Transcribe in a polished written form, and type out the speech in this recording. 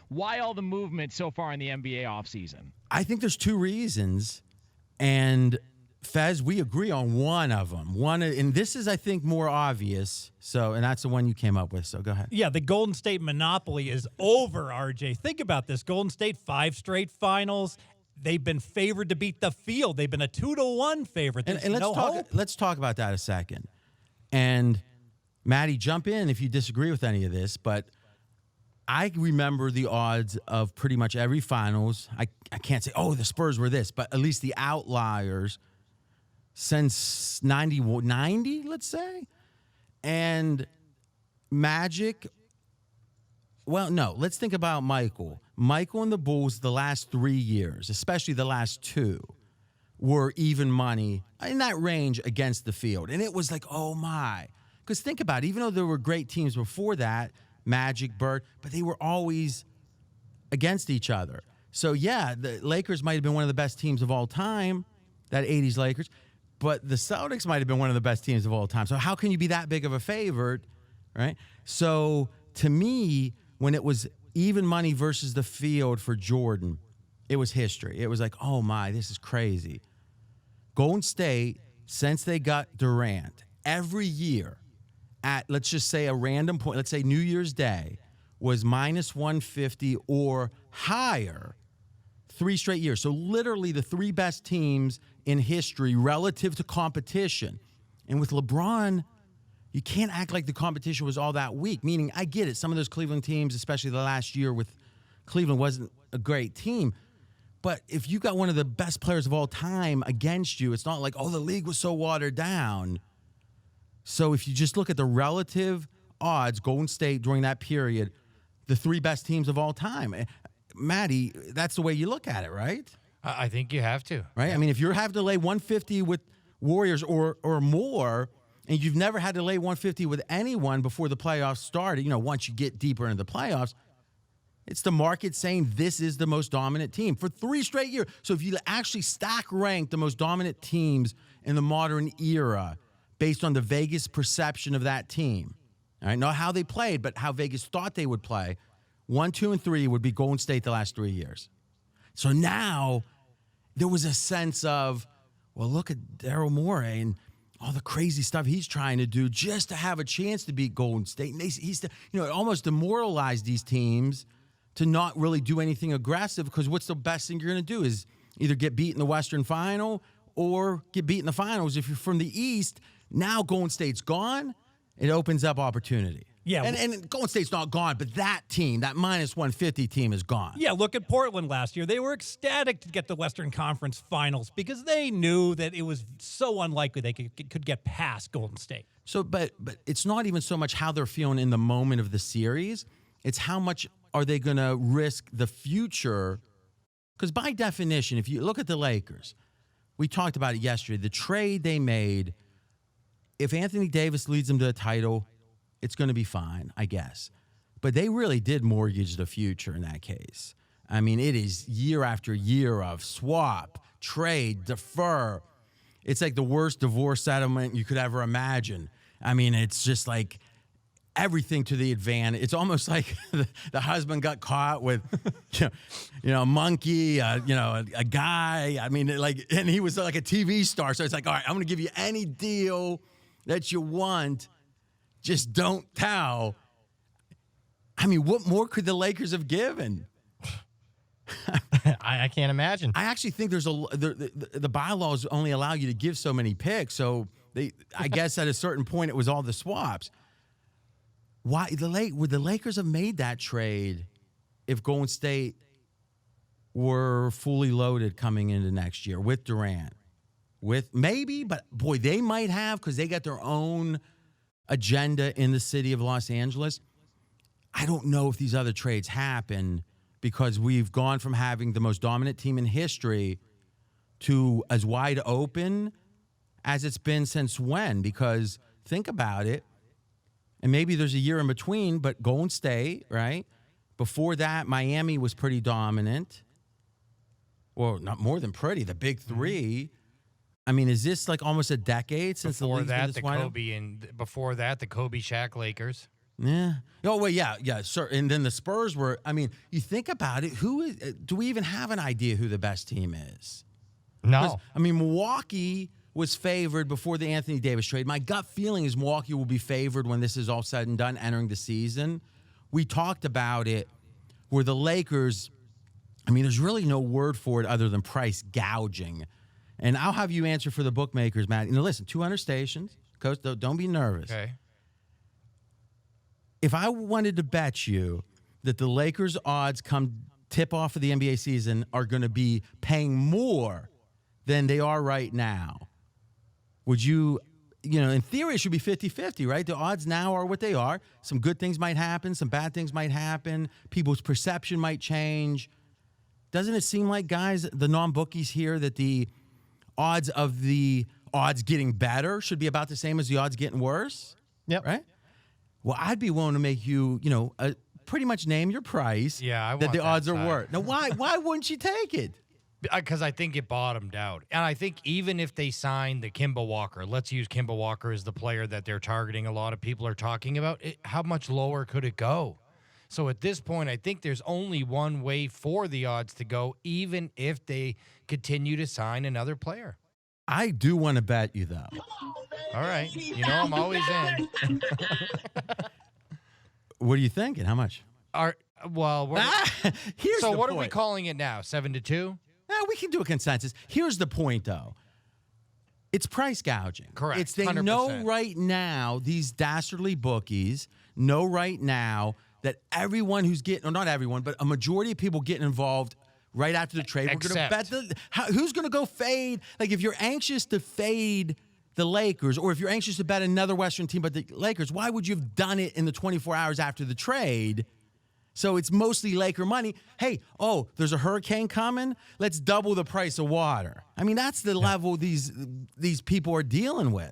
Why all the movement so far in the NBA offseason? I think there's two reasons, and Fez, we agree on one of them. And this is, I think, more obvious. And that's the one you came up with. So go ahead. Yeah, the Golden State monopoly is over, RJ. Think about this. Golden State, 5 straight finals. They've been favored to beat the field. They've been a 2-1 favorite. And let's talk about that a second. And Maddie, jump in if you disagree with any of this, but I remember the odds of pretty much every finals. I can't say, the Spurs were this, but at least the outliers since 90, let's say. And Magic, well, no, let's think about Michael. Michael and the Bulls the last 3 years, especially the last 2, were even money in that range against the field. And it was like, oh my. Because think about it, even though there were great teams before that, Magic, Bird, but they were always against each other. So, yeah, the Lakers might have been one of the best teams of all time, that 80s Lakers, but the Celtics might have been one of the best teams of all time. So how can you be that big of a favorite, right? So, to me, when it was even money versus the field for Jordan, it was history. It was like, oh, my, this is crazy. Golden State, since they got Durant, every year, at, let's just say a random point, let's say New Year's Day, was minus 150 or higher 3 straight years. So literally the 3 best teams in history relative to competition. And with LeBron, you can't act like the competition was all that weak, meaning I get it. Some of those Cleveland teams, especially the last year with Cleveland, wasn't a great team. But if you got one of the best players of all time against you, it's not like, the league was so watered down. So if you just look at the relative odds, Golden State during that period, the 3 best teams of all time. Maddie, that's the way you look at it, right? I think you have to. Right? I mean, if you're having to lay 150 with Warriors or more, and you've never had to lay 150 with anyone before the playoffs started, once you get deeper into the playoffs, it's the market saying this is the most dominant team for 3 straight years. So if you actually stack rank the most dominant teams in the modern era, based on the Vegas perception of that team. All right, not how they played, but how Vegas thought they would play. 1, 2, and 3 would be Golden State the last 3 years. So now there was a sense of, well, look at Daryl Morey and all the crazy stuff he's trying to do just to have a chance to beat Golden State. And it almost demoralized these teams to not really do anything aggressive, because what's the best thing you're going to do is either get beat in the Western Final or get beat in the finals. If you're from the East, now Golden State's gone. It opens up opportunity. Yeah. And Golden State's not gone, but that team, that minus 150 team is gone. Yeah, look at Portland last year. They were ecstatic to get the Western Conference Finals because they knew that it was so unlikely they could get past Golden State. So, but it's not even so much how they're feeling in the moment of the series. It's how much are they going to risk the future? Because by definition, if you look at the Lakers, we talked about it yesterday, the trade they made, if Anthony Davis leads them to a title, it's going to be fine, I guess. But they really did mortgage the future in that case. I mean, it is year after year of swap, trade, defer. It's like the worst divorce settlement you could ever imagine. I mean, it's just like everything to the advantage. It's almost like the husband got caught with, a monkey, a guy. I mean, and he was like a TV star. So it's like, all right, I'm going to give you any deal that you want. Just don't tell. I mean, what more could the Lakers have given? I can't imagine. I actually think there's the bylaws only allow you to give so many picks. So I guess at a certain point it was all the swaps. Why would the Lakers have made that trade if Golden State were fully loaded coming into next year with Durant? With maybe, but boy, they might have, because they got their own agenda in the city of Los Angeles. I don't know if these other trades happen, because we've gone from having the most dominant team in history to as wide open as it's been since when? Because think about it, and maybe there's a year in between, but Golden State, right? Before that, Miami was pretty dominant. Well, not more than pretty, the big three. I mean, is this like almost a decade since before the league's been this wide open? Before that, the Kobe Shaq Lakers. Yeah. Oh, well, yeah, sir. And then the Spurs were, I mean, you think about it, do we even have an idea who the best team is? No. I mean, Milwaukee was favored before the Anthony Davis trade. My gut feeling is Milwaukee will be favored when this is all said and done entering the season. We talked about it where the Lakers, I mean, there's really no word for it other than price gouging. And I'll have you answer for the bookmakers, Matt. Listen, 200 stations. Coach, don't be nervous. Okay. If I wanted to bet you that the Lakers' odds come tip off of the NBA season are going to be paying more than they are right now, would you, in theory, it should be 50-50, right? The odds now are what they are. Some good things might happen. Some bad things might happen. People's perception might change. Doesn't it seem like, guys, the non-bookies here, that the odds of the odds getting better should be about the same as the odds getting worse? Yep. Right? Well, I'd be willing to make you, pretty much name your price. Yeah, I that want the that odds are side. worth. Now, why wouldn't you take it? Because I think it bottomed out. And I think even if they sign the Kemba Walker, let's use Kemba Walker as the player that they're targeting, a lot of people are talking about, how much lower could it go? So at this point, I think there's only one way for the odds to go, even if they continue to sign another player. I do want to bet you, though. All right. I'm always in. What are you thinking? How much? We're Here's so the what point. are we calling it now? 7-2? We can do a consensus. Here's the point, though. It's price gouging. Correct. It's they 100%. know right now, these dastardly bookies know right now that everyone who's getting, or not everyone, but a majority of people getting involved right after the trade, we're going to bet who's going to go fade. Like, if you're anxious to fade the Lakers, or if you're anxious to bet another Western team but the Lakers, why would you have done it in the 24 hours after the trade? So it's mostly Laker money. Hey, there's a hurricane coming. Let's double the price of water. I mean, that's the level these people are dealing with.